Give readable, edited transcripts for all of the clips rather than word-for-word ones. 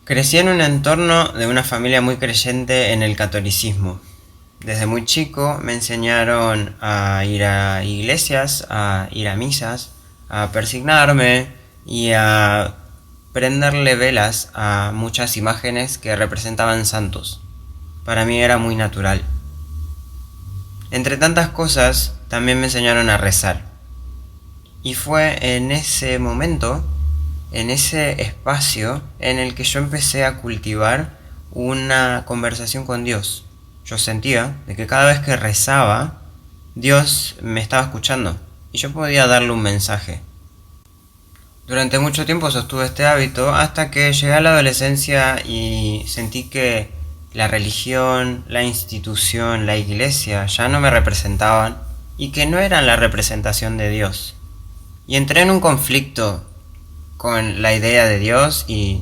Crecí en un entorno de una familia muy creyente en el catolicismo. Desde muy chico me enseñaron a ir a iglesias, a ir a misas, a persignarme y a prenderle velas a muchas imágenes que representaban santos. Para mí era muy natural. Entre tantas cosas, también me enseñaron a rezar. Y fue en ese momento, en ese espacio, en el que yo empecé a cultivar una conversación con Dios. Yo sentía de que cada vez que rezaba, Dios me estaba escuchando y yo podía darle un mensaje. Durante mucho tiempo sostuve este hábito hasta que llegué a la adolescencia y sentí que la religión, la institución, la iglesia ya no me representaban y que no eran la representación de Dios. Y entré en un conflicto con la idea de Dios y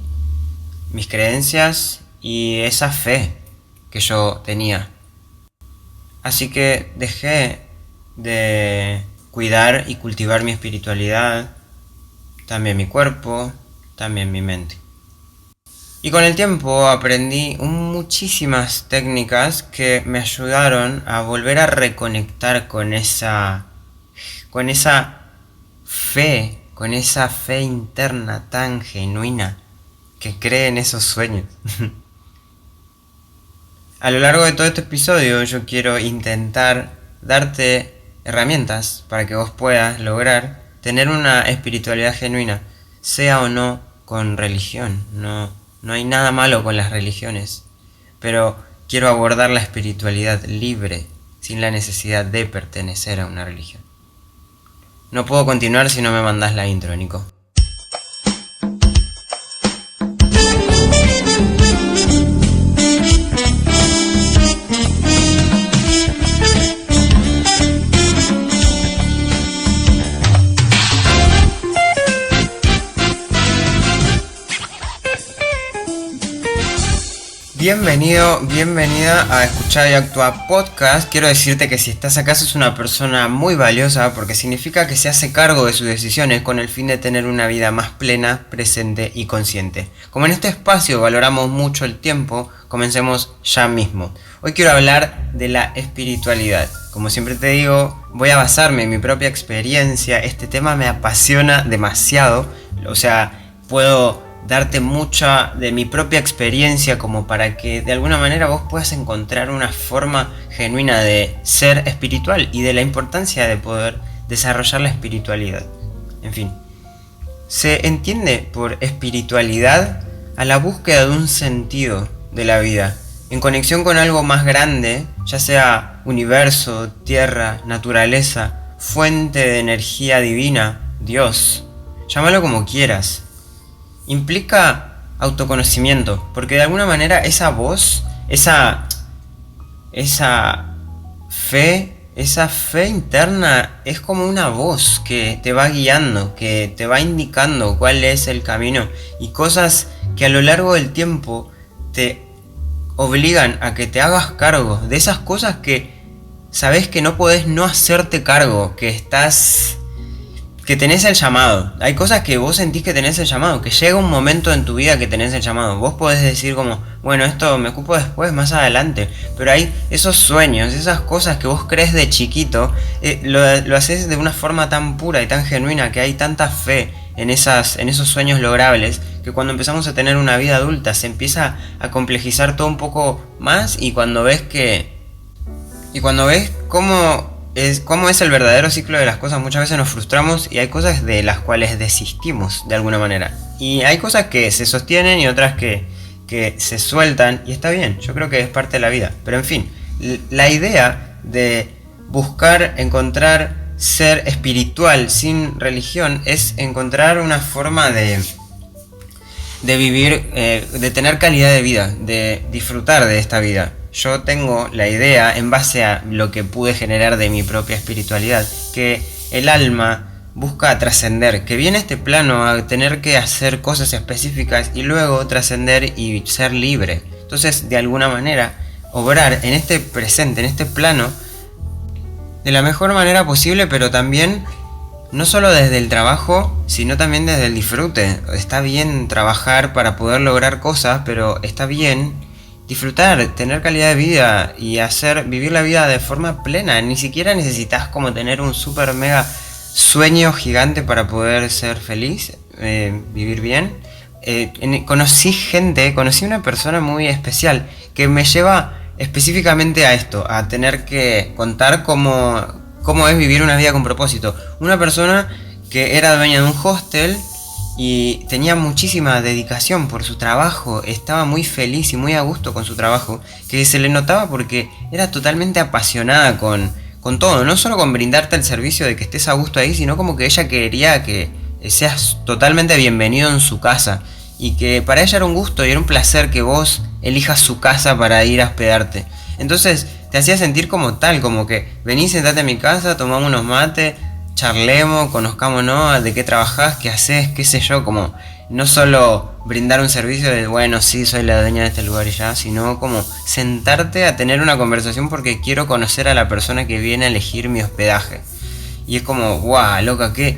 mis creencias y esa fe que yo tenía. Así que dejé de cuidar y cultivar mi espiritualidad, también mi cuerpo, también mi mente. Y con el tiempo aprendí muchísimas técnicas que me ayudaron a volver a reconectar con esa fe interna tan genuina que cree en esos sueños. A lo largo de todo este episodio yo quiero intentar darte herramientas para que vos puedas lograr tener una espiritualidad genuina, sea o no con religión. No hay nada malo con las religiones, pero quiero abordar la espiritualidad libre, sin la necesidad de pertenecer a una religión. No puedo continuar si no me mandás la intro, Nico. Bienvenido, bienvenida a Escuchar y Actuar Podcast. Quiero decirte que si estás acá sos una persona muy valiosa porque significa que se hace cargo de sus decisiones con el fin de tener una vida más plena, presente y consciente. Como en este espacio valoramos mucho el tiempo, comencemos ya mismo. Hoy quiero hablar de la espiritualidad. Como siempre te digo, voy a basarme en mi propia experiencia. Este tema me apasiona demasiado. O sea, puedo darte mucha de mi propia experiencia como para que de alguna manera vos puedas encontrar una forma genuina de ser espiritual y de la importancia de poder desarrollar la espiritualidad. En fin, se entiende por espiritualidad a la búsqueda de un sentido de la vida, en conexión con algo más grande, ya sea universo, tierra, naturaleza, fuente de energía divina, Dios, llámalo como quieras. Implica autoconocimiento, porque de alguna manera esa voz, esa fe interna es como una voz que te va guiando, que te va indicando cuál es el camino y cosas que a lo largo del tiempo te obligan a que te hagas cargo de esas cosas que sabes que no podés no hacerte cargo, que tenés el llamado. Hay cosas que vos sentís que tenés el llamado, que llega un momento en tu vida que tenés el llamado. Vos podés decir como, bueno, esto me ocupo después, más adelante. Pero hay esos sueños, esas cosas que vos crees de chiquito, lo haces de una forma tan pura y tan genuina, que hay tanta fe en esos sueños logrables, que cuando empezamos a tener una vida adulta se empieza a complejizar todo un poco más y cuando ves cómo es el verdadero ciclo de las cosas, muchas veces nos frustramos y hay cosas de las cuales desistimos de alguna manera. Y hay cosas que se sostienen y otras que se sueltan y está bien, yo creo que es parte de la vida. Pero en fin, la idea de encontrar ser espiritual sin religión es encontrar una forma de vivir, de tener calidad de vida, de disfrutar de esta vida. Yo tengo la idea, en base a lo que pude generar de mi propia espiritualidad, que el alma busca trascender, que viene a este plano a tener que hacer cosas específicas y luego trascender y ser libre. Entonces, de alguna manera, obrar en este presente, en este plano, de la mejor manera posible, pero también no solo desde el trabajo, sino también desde el disfrute. Está bien trabajar para poder lograr cosas, pero está bien disfrutar, tener calidad de vida y vivir la vida de forma plena. Ni siquiera necesitas como tener un super mega sueño gigante para poder ser feliz, vivir bien. Conocí una persona muy especial que me lleva específicamente a esto, a tener que contar cómo es vivir una vida con propósito. Una persona que era dueña de un hostel y tenía muchísima dedicación por su trabajo, estaba muy feliz y muy a gusto con su trabajo, que se le notaba porque era totalmente apasionada con todo, no solo con brindarte el servicio de que estés a gusto ahí, sino como que ella quería que seas totalmente bienvenido en su casa, y que para ella era un gusto y era un placer que vos elijas su casa para ir a hospedarte. Entonces te hacía sentir como tal, como que venís, sentate en mi casa, tomamos unos mates, charlemos, conozcámonos, de qué trabajás, qué haces, qué sé yo, como no solo brindar un servicio de bueno, sí, soy la dueña de este lugar y ya, sino como sentarte a tener una conversación porque quiero conocer a la persona que viene a elegir mi hospedaje. Y es como, guau, loca, qué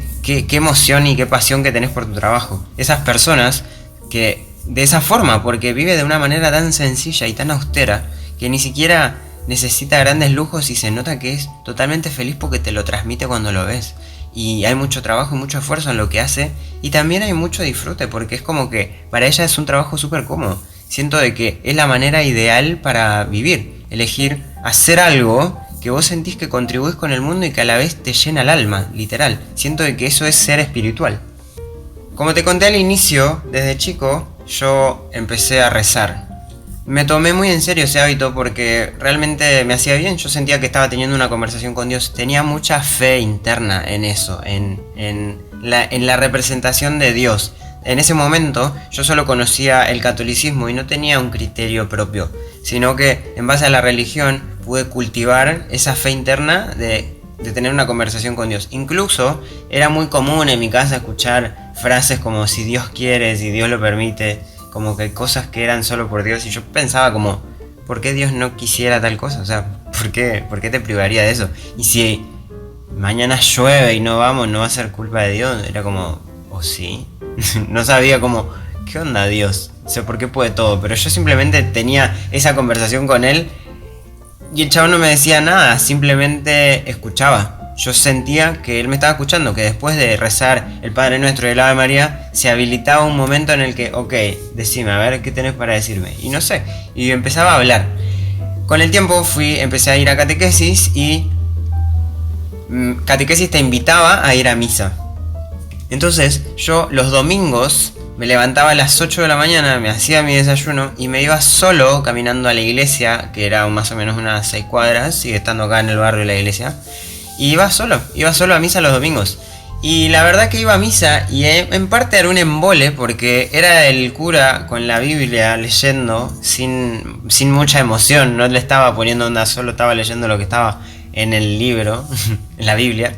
emoción y qué pasión que tenés por tu trabajo. Esas personas que de esa forma, porque vive de una manera tan sencilla y tan austera, que ni siquiera necesita grandes lujos y se nota que es totalmente feliz porque te lo transmite cuando lo ves. Y hay mucho trabajo y mucho esfuerzo en lo que hace, y también hay mucho disfrute porque es como que para ella es un trabajo súper cómodo. Siento de que es la manera ideal para vivir, elegir hacer algo que vos sentís que contribuís con el mundo y que a la vez te llena el alma, literal. Siento de que eso es ser espiritual. Como te conté al inicio, desde chico yo empecé a rezar. Me tomé muy en serio ese hábito porque realmente me hacía bien. Yo sentía que estaba teniendo una conversación con Dios. Tenía mucha fe interna en eso, en la representación de Dios. En ese momento yo solo conocía el catolicismo y no tenía un criterio propio, sino que en base a la religión pude cultivar esa fe interna de tener una conversación con Dios. Incluso era muy común en mi casa escuchar frases como si Dios quiere, si Dios lo permite, como que cosas que eran solo por Dios, y yo pensaba como, ¿por qué Dios no quisiera tal cosa? O sea, ¿por qué te privaría de eso? Y si mañana llueve y no vamos, no va a ser culpa de Dios. Era como, ¿o sí? No sabía como, ¿qué onda Dios? O sea, ¿por qué puede todo? Pero yo simplemente tenía esa conversación con él y el chavo no me decía nada, simplemente escuchaba. Yo sentía que él me estaba escuchando, que después de rezar el Padre Nuestro y el Ave María, se habilitaba un momento en el que, ok, decime, a ver, ¿qué tenés para decirme? Y no sé, y empezaba a hablar. Con el tiempo empecé a ir a catequesis, y catequesis te invitaba a ir a misa. Entonces yo los domingos me levantaba a las 8 de la mañana, me hacía mi desayuno y me iba solo caminando a la iglesia, que era más o menos unas 6 cuadras, sigue estando acá en el barrio la iglesia. Y iba solo a misa los domingos. Y la verdad que iba a misa y en parte era un embole porque era el cura con la Biblia leyendo sin mucha emoción, no le estaba poniendo onda, solo estaba leyendo lo que estaba en el libro, en la Biblia.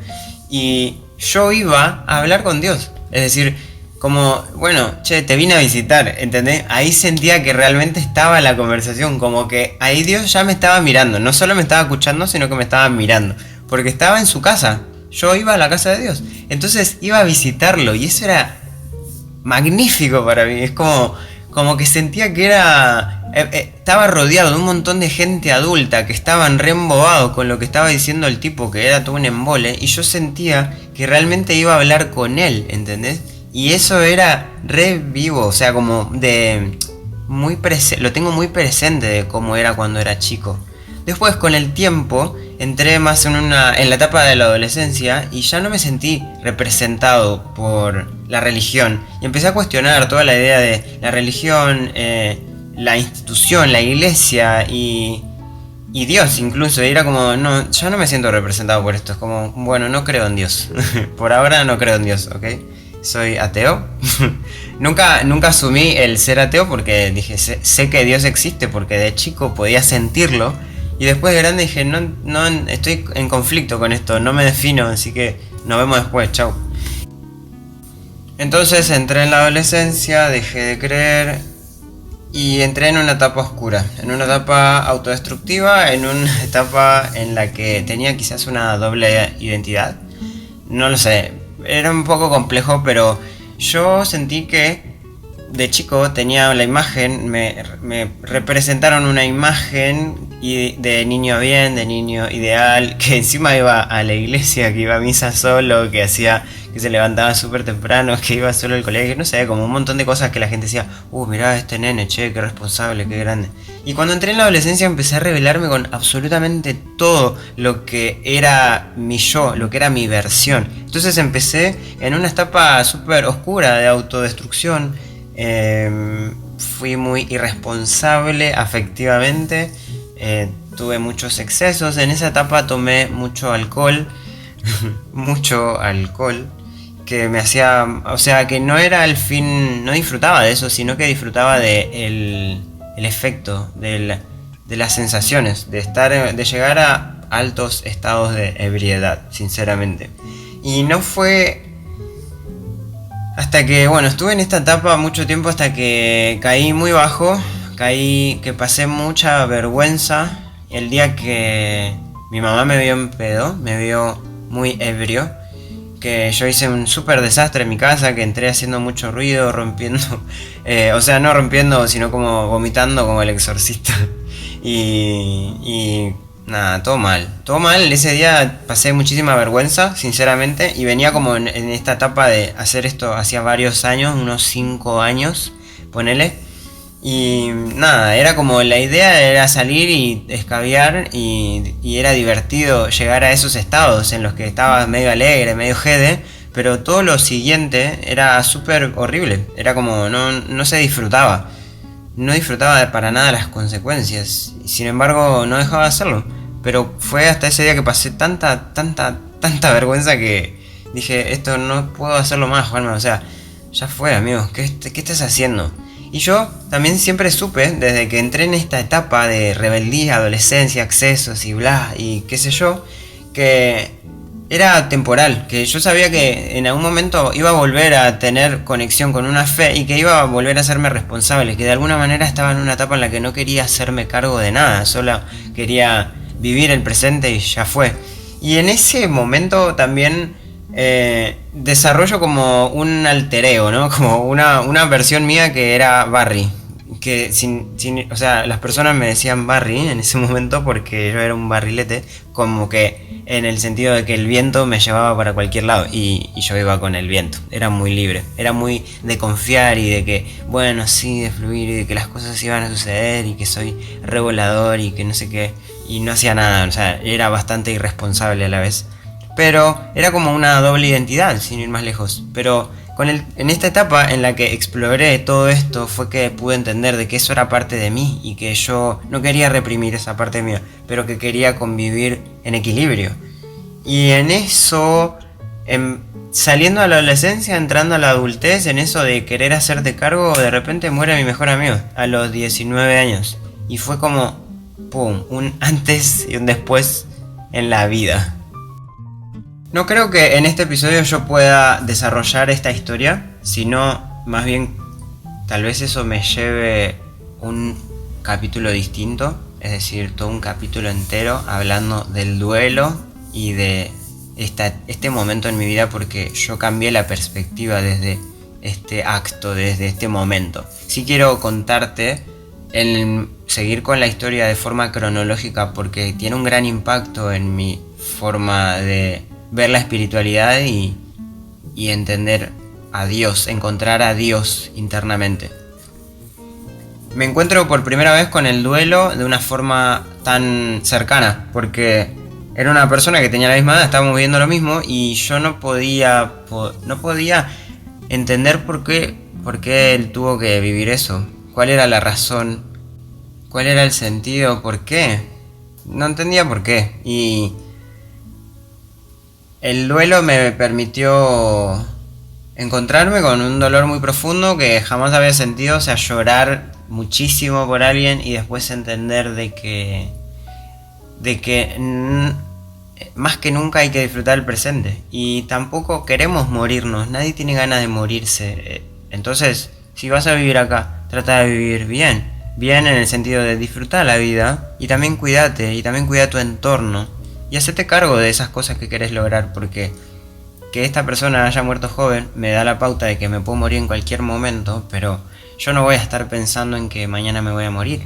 Y yo iba a hablar con Dios, es decir, como, bueno, che, te vine a visitar, ¿entendés? Ahí sentía que realmente estaba la conversación, como que ahí Dios ya me estaba mirando, no solo me estaba escuchando, sino que me estaba mirando. Porque estaba en su casa. Yo iba a la casa de Dios. Entonces iba a visitarlo. Y eso era magnífico para mí. Es como que sentía que era... estaba rodeado de un montón de gente adulta que estaban re embobados con lo que estaba diciendo el tipo, que era todo un embole. Y yo sentía que realmente iba a hablar con él, ¿entendés? Y eso era re vivo. O sea, como de... lo tengo muy presente de cómo era cuando era chico. Después, con el tiempo, entré más en la etapa de la adolescencia y ya no me sentí representado por la religión. Y empecé a cuestionar toda la idea de la religión, la institución, la iglesia y Dios incluso. Y era como, no, ya no me siento representado por esto. Es como, bueno, no creo en Dios. Por ahora no creo en Dios, ¿ok? Soy ateo. Nunca asumí el ser ateo porque dije, sé que Dios existe porque de chico podía sentirlo. Y después de grande dije, no, estoy en conflicto con esto, no me defino, así que nos vemos después, chau. Entonces entré en la adolescencia, dejé de creer y entré en una etapa oscura, en una etapa autodestructiva, en una etapa en la que tenía quizás una doble identidad. No lo sé, era un poco complejo, pero yo sentí que de chico tenía la imagen, me representaron una imagen de niño bien, de niño ideal, que encima iba a la iglesia, que iba a misa solo, que hacía, que se levantaba súper temprano, que iba solo al colegio, no sé, como un montón de cosas que la gente decía, mirá este nene, che, qué responsable, qué grande. Y cuando entré en la adolescencia empecé a revelarme con absolutamente todo lo que era mi yo, lo que era mi versión. Entonces empecé en una etapa súper oscura de autodestrucción. Fui muy irresponsable afectivamente, tuve muchos excesos, en esa etapa tomé mucho alcohol, mucho alcohol, que me hacía, o sea, que no era el fin, no disfrutaba de eso, sino que disfrutaba de el efecto, de las sensaciones, de estar, de llegar a altos estados de ebriedad, sinceramente. Y no fue hasta que, bueno, estuve en esta etapa mucho tiempo hasta que caí muy bajo, que pasé mucha vergüenza. El día que mi mamá me vio en pedo, me vio muy ebrio, que yo hice un súper desastre en mi casa, que entré haciendo mucho ruido, rompiendo, o sea, no rompiendo, sino como vomitando como el exorcista. Y nada, todo mal. Todo mal, ese día pasé muchísima vergüenza, sinceramente, y venía como en esta etapa de hacer esto hacía varios años, unos 5 años, ponele. Y nada, era como la idea era salir y escabiar y era divertido llegar a esos estados en los que estabas medio alegre, medio jede, pero todo lo siguiente era súper horrible, era como no se disfrutaba. No disfrutaba para nada las consecuencias, y sin embargo no dejaba de hacerlo. Pero fue hasta ese día que pasé tanta vergüenza que dije, esto no puedo hacerlo más, Juanma, o sea, ya fue, amigo, ¿qué estás haciendo? Y yo también siempre supe, desde que entré en esta etapa de rebeldía, adolescencia, excesos y bla, y qué sé yo, que era temporal, que yo sabía que en algún momento iba a volver a tener conexión con una fe y que iba a volver a hacerme responsable, que de alguna manera estaba en una etapa en la que no quería hacerme cargo de nada, solo quería vivir el presente y ya fue. Y en ese momento también desarrollo como un alter ego, ¿no? Como una versión mía que era Barry. Que o sea, las personas me decían Barry en ese momento porque yo era un barrilete, como que en el sentido de que el viento me llevaba para cualquier lado y yo iba con el viento, era muy libre, era muy de confiar y de que, bueno, sí, de fluir y de que las cosas iban a suceder y que soy regulador y que no sé qué, y no hacía nada, o sea, era bastante irresponsable a la vez, pero era como una doble identidad, sin ir más lejos, pero en esta etapa en la que exploré todo esto fue que pude entender de que eso era parte de mí y que yo no quería reprimir esa parte mía, pero que quería convivir en equilibrio. Y en eso, saliendo a la adolescencia, entrando a la adultez, en eso de querer hacerte cargo, de repente muere mi mejor amigo a los 19 años. Y fue como, ¡pum!, un antes y un después en la vida. No creo que en este episodio yo pueda desarrollar esta historia, sino más bien tal vez eso me lleve un capítulo distinto, es decir, todo un capítulo entero hablando del duelo y de este momento en mi vida, porque yo cambié la perspectiva desde este acto, desde este momento. Sí quiero contarte, seguir con la historia de forma cronológica porque tiene un gran impacto en mi forma de ver la espiritualidad y entender a Dios, encontrar a Dios internamente. Me encuentro por primera vez con el duelo de una forma tan cercana, porque era una persona que tenía la misma edad, estábamos viviendo lo mismo y yo no podía entender por qué él tuvo que vivir eso, cuál era la razón, cuál era el sentido, por qué. No entendía por qué. Y el duelo me permitió encontrarme con un dolor muy profundo que jamás había sentido, o sea, llorar muchísimo por alguien y después entender de que más que nunca hay que disfrutar el presente y tampoco queremos morirnos, nadie tiene ganas de morirse. Entonces, si vas a vivir acá, trata de vivir bien en el sentido de disfrutar la vida y también cuídate y también cuida tu entorno. Y hacete cargo de esas cosas que querés lograr, porque que esta persona haya muerto joven me da la pauta de que me puedo morir en cualquier momento, pero yo no voy a estar pensando en que mañana me voy a morir.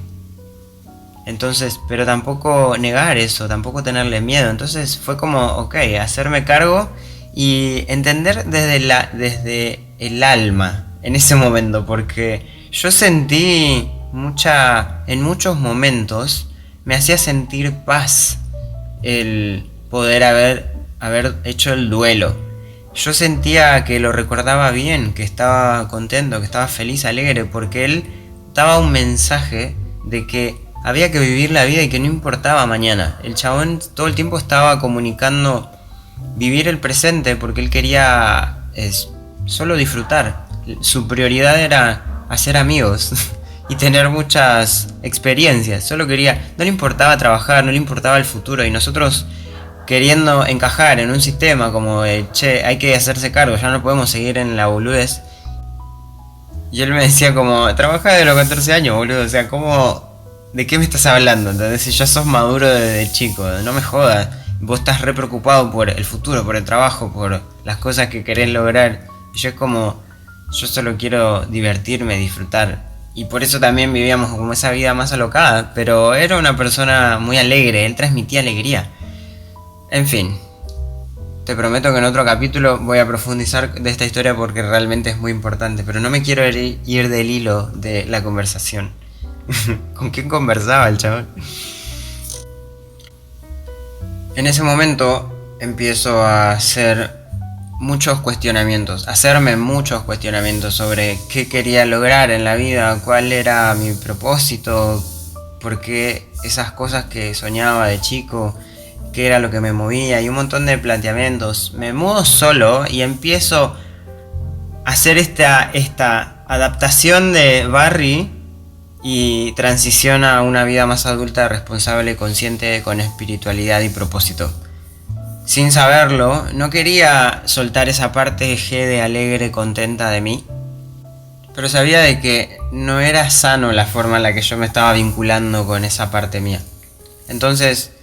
Entonces, pero tampoco negar eso, tampoco tenerle miedo. Entonces fue como, ok, hacerme cargo y entender desde el alma en ese momento, porque yo sentí en muchos momentos me hacía sentir paz el poder haber hecho el duelo. Yo sentía que lo recordaba bien, que estaba contento, que estaba feliz, alegre, porque él daba un mensaje de que había que vivir la vida y que no importaba mañana. El chabón todo el tiempo estaba comunicando vivir el presente porque él quería solo disfrutar. Su prioridad era hacer amigos y tener muchas experiencias. Solo quería, no le importaba trabajar, no le importaba el futuro, y nosotros queriendo encajar en un sistema como che, hay que hacerse cargo, ya no podemos seguir en la boludez. Y él me decía como, trabaja de los 14 años, boludo, o sea, ¿cómo? ¿De qué me estás hablando? Entonces, si ya sos maduro desde chico, no me jodas. Vos estás re preocupado por el futuro, por el trabajo, por las cosas que querés lograr. Y yo es como, yo solo quiero divertirme, disfrutar. Y por eso también vivíamos como esa vida más alocada. Pero era una persona muy alegre, él transmitía alegría. En fin, te prometo que en otro capítulo voy a profundizar de esta historia porque realmente es muy importante. Pero no me quiero ir del hilo de la conversación. ¿Con quién conversaba el chaval? En ese momento empiezo a hacerme muchos cuestionamientos sobre qué quería lograr en la vida, cuál era mi propósito, por qué esas cosas que soñaba de chico, qué era lo que me movía, y un montón de planteamientos. Me mudo solo y empiezo a hacer esta adaptación de Barry y transiciona a una vida más adulta, responsable, consciente, con espiritualidad y propósito. Sin saberlo, no quería soltar esa parte G de alegre, contenta de mí, pero sabía de que no era sano la forma en la que yo me estaba vinculando con esa parte mía. Entonces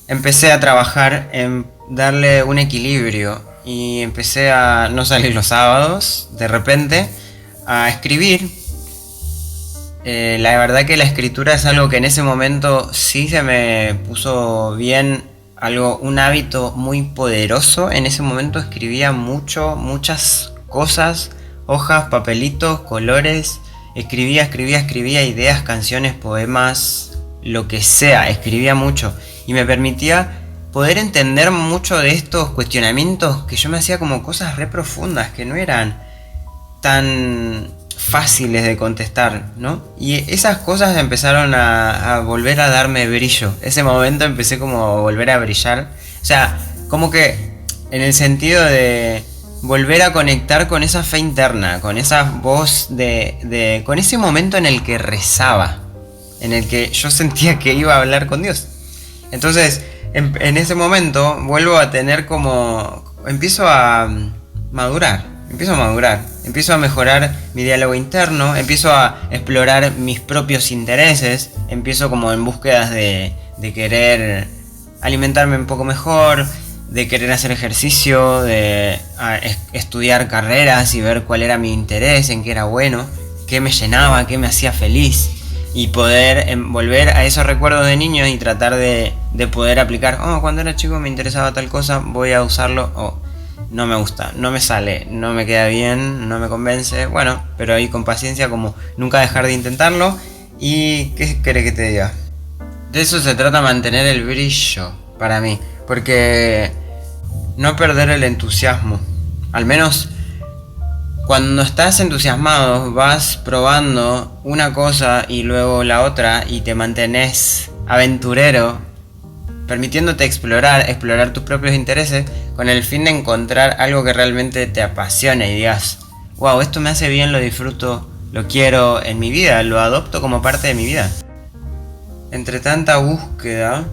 empecé a trabajar en darle un equilibrio y empecé a no salir los sábados, de repente, a escribir. La verdad que la escritura es algo que en ese momento sí se me puso bien, un hábito muy poderoso. En ese momento escribía muchas cosas, hojas, papelitos, colores. Escribía ideas, canciones, poemas, lo que sea, escribía mucho. Y me permitía poder entender mucho de estos cuestionamientos que yo me hacía, como cosas re profundas que no eran tan fáciles de contestar, ¿no? Y esas cosas empezaron a volver a darme brillo. Ese momento empecé como a volver a brillar. O sea, como que en el sentido de volver a conectar con esa fe interna, con esa voz con ese momento en el que rezaba, en el que yo sentía que iba a hablar con Dios. Entonces, en ese momento vuelvo a tener empiezo a madurar. Empiezo a mejorar mi diálogo interno, empiezo a explorar mis propios intereses, empiezo como en búsquedas de querer alimentarme un poco mejor, de querer hacer ejercicio, de estudiar carreras y ver cuál era mi interés, en qué era bueno, qué me llenaba, qué me hacía feliz, y poder volver a esos recuerdos de niño y tratar de poder aplicar, cuando era chico me interesaba tal cosa, voy a usarlo, no me gusta, no me sale, no me queda bien, no me convence, bueno, pero ahí con paciencia, como nunca dejar de intentarlo. ¿Y qué querés que te diga? De eso se trata, mantener el brillo para mí, porque no perder el entusiasmo. Al menos cuando estás entusiasmado vas probando una cosa y luego la otra y te mantenés aventurero, permitiéndote explorar tus propios intereses con el fin de encontrar algo que realmente te apasione y digas, wow, esto me hace bien, lo disfruto, lo quiero en mi vida, lo adopto como parte de mi vida. Entre tanta búsqueda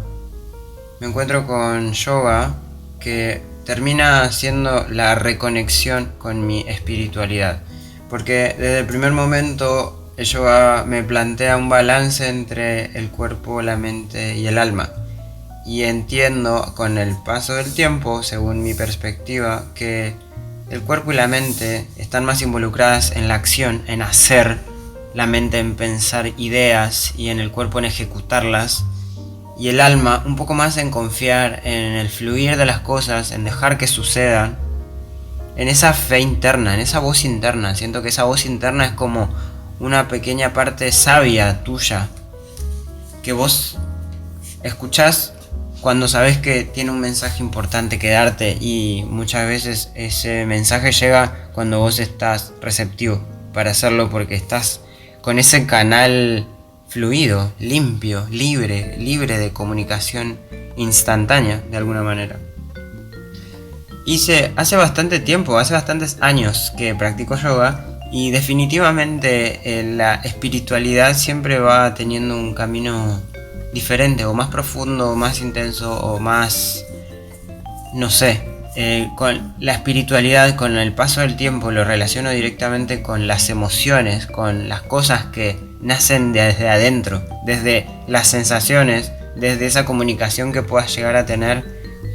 me encuentro con yoga, que termina siendo la reconexión con mi espiritualidad, porque desde el primer momento el yoga me plantea un balance entre el cuerpo, la mente y el alma. y entiendo con el paso del tiempo, según mi perspectiva, que el cuerpo y la mente están más involucradas en la acción, en hacer, la mente en pensar ideas y en el cuerpo en ejecutarlas, y el alma un poco más en confiar en el fluir de las cosas, en dejar que sucedan, en esa fe interna, en esa voz interna. Siento que esa voz interna es como una pequeña parte sabia tuya, que vos escuchás cuando sabes que tiene un mensaje importante que darte, y muchas veces ese mensaje llega cuando vos estás receptivo para hacerlo, porque estás con ese canal fluido, limpio, libre de comunicación instantánea de alguna manera. Hace bastante tiempo, hace bastantes años que practico yoga, y definitivamente la espiritualidad siempre va teniendo un camino diferente, o más profundo, o más intenso, o más, no sé. Con la espiritualidad, con el paso del tiempo, lo relaciono directamente con las emociones, con las cosas que nacen desde adentro, desde las sensaciones, desde esa comunicación que puedas llegar a tener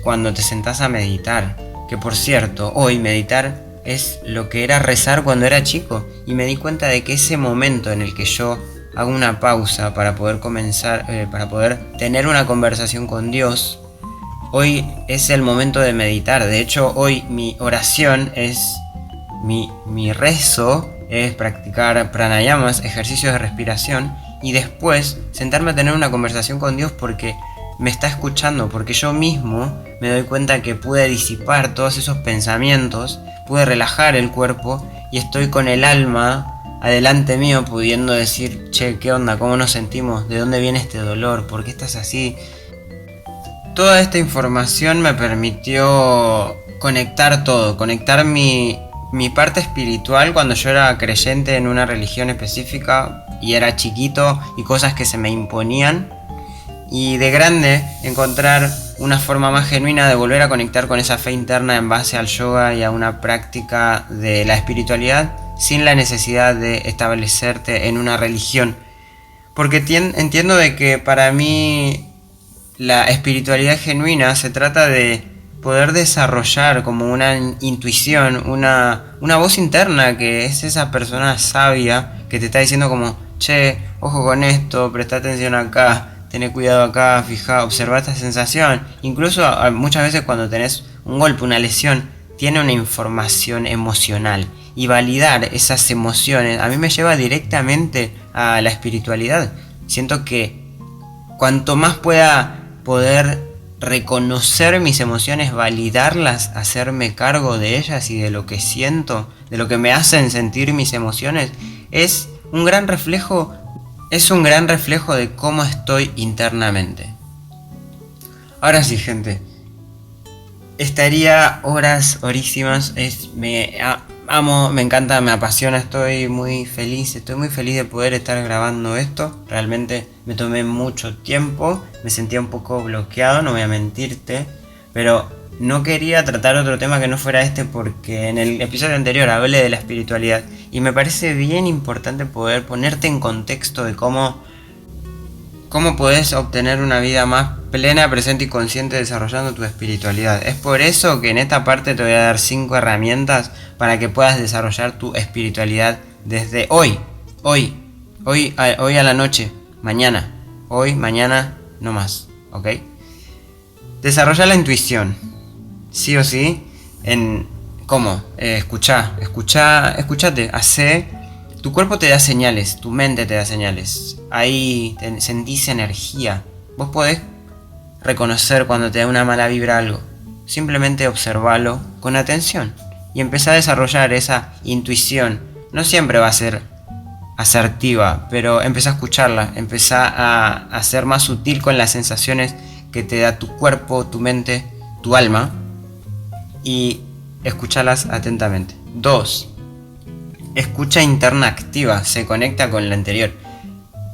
cuando te sentás a meditar. Que por cierto, hoy meditar es lo que era rezar cuando era chico, y me di cuenta de que ese momento en el que yo hago una pausa para poder comenzar, para poder tener una conversación con Dios, hoy es el momento de meditar. De hecho, hoy mi oración es, mi rezo es practicar pranayamas, ejercicios de respiración, y después sentarme a tener una conversación con Dios, porque me está escuchando, porque yo mismo me doy cuenta que pude disipar todos esos pensamientos, pude relajar el cuerpo, y estoy con el alma adelante mío pudiendo decir, che, ¿qué onda? ¿Cómo nos sentimos? ¿De dónde viene este dolor? ¿Por qué estás así? Toda esta información me permitió conectar todo, conectar mi parte espiritual cuando yo era creyente en una religión específica y era chiquito, y cosas que se me imponían, y de grande encontrar una forma más genuina de volver a conectar con esa fe interna en base al yoga y a una práctica de la espiritualidad, sin la necesidad de establecerte en una religión. Porque entiendo de que para mí la espiritualidad genuina se trata de poder desarrollar como una intuición, una voz interna, que es esa persona sabia que te está diciendo como, che, ojo con esto, presta atención acá, tené cuidado acá, fija, observa esta sensación. Incluso muchas veces cuando tenés un golpe, una lesión, tiene una información emocional, y validar esas emociones a mí me lleva directamente a la espiritualidad. Siento que cuanto más pueda poder reconocer mis emociones, validarlas, hacerme cargo de ellas y de lo que siento, de lo que me hacen sentir mis emociones, es un gran reflejo de cómo estoy internamente. Ahora sí, gente, estaría horísimas. Me amo, me encanta, me apasiona, estoy muy feliz de poder estar grabando esto. Realmente me tomé mucho tiempo, me sentía un poco bloqueado, no voy a mentirte, pero no quería tratar otro tema que no fuera este, porque en el episodio anterior hablé de la espiritualidad, y me parece bien importante poder ponerte en contexto de cómo podés obtener una vida más plena, presente y consciente desarrollando tu espiritualidad. Es por eso que en esta parte te voy a dar 5 herramientas para que puedas desarrollar tu espiritualidad desde hoy a la noche, mañana, no más, ¿ok? Desarrolla la intuición, sí o sí. ¿Cómo? Escuchate, tu cuerpo te da señales, tu mente te da señales. Ahí sentís energía. Vos podés reconocer cuando te da una mala vibra algo. Simplemente observalo con atención y empezá a desarrollar esa intuición. No siempre va a ser asertiva, pero empezá a escucharla, empezá a ser más sutil con las sensaciones que te da tu cuerpo, tu mente, tu alma, y escúchalas atentamente. 2. Escucha interna activa, se conecta con la anterior.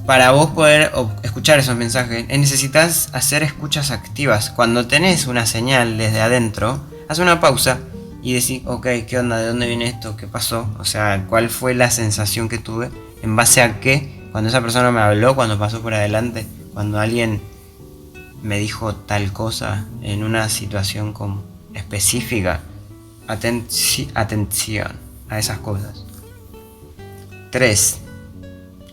Para vos poder escuchar esos mensajes, necesitas hacer escuchas activas. Cuando tenés una señal desde adentro, haz una pausa y decís, ok, ¿qué onda? ¿De dónde viene esto? ¿Qué pasó? O sea, ¿cuál fue la sensación que tuve? ¿En base a qué? Cuando esa persona me habló, cuando pasó por adelante, cuando alguien me dijo tal cosa en una situación específica. Atención a esas cosas. 3.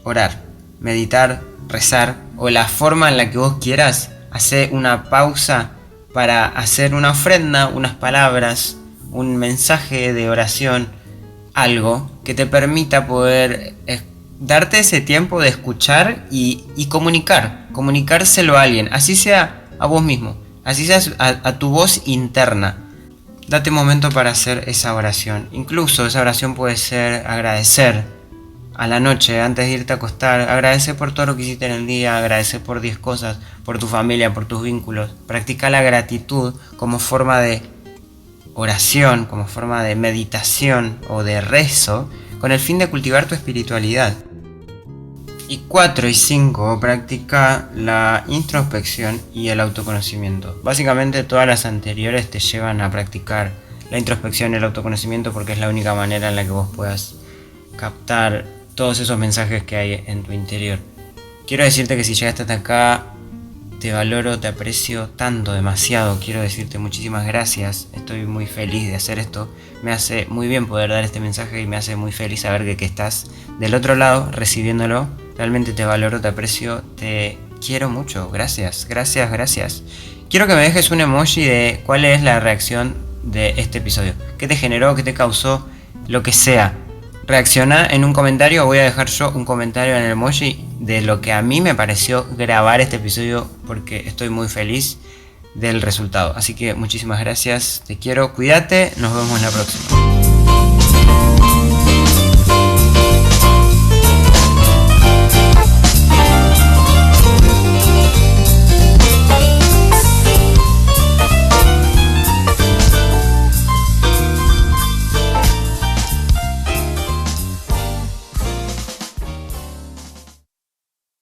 Orar, meditar, rezar o la forma en la que vos quieras. Hacer una pausa para hacer una ofrenda, unas palabras, un mensaje de oración, algo que te permita poder darte ese tiempo de escuchar y comunicárselo a alguien, así sea a vos mismo, así sea a tu voz interna. Date momento para hacer esa oración. Incluso esa oración puede ser agradecer a la noche, antes de irte a acostar. Agradecer por todo lo que hiciste en el día, agradecer por 10 cosas, por tu familia, por tus vínculos. Practica la gratitud como forma de oración, como forma de meditación o de rezo, con el fin de cultivar tu espiritualidad. Y 4 y 5, practica la introspección y el autoconocimiento. Básicamente todas las anteriores te llevan a practicar la introspección y el autoconocimiento porque es la única manera en la que vos puedas captar todos esos mensajes que hay en tu interior. Quiero decirte que si llegaste hasta acá, te valoro, te aprecio tanto, demasiado. Quiero decirte muchísimas gracias. Estoy muy feliz de hacer esto. Me hace muy bien poder dar este mensaje y me hace muy feliz saber que estás del otro lado recibiéndolo. Realmente te valoro, te aprecio, te quiero mucho. Gracias, gracias, gracias. Quiero que me dejes un emoji de cuál es la reacción de este episodio. ¿Qué te generó? ¿Qué te causó? Lo que sea. Reacciona en un comentario, voy a dejar yo un comentario en el emoji de lo que a mí me pareció grabar este episodio porque estoy muy feliz del resultado. Así que muchísimas gracias, te quiero, cuídate, nos vemos en la próxima.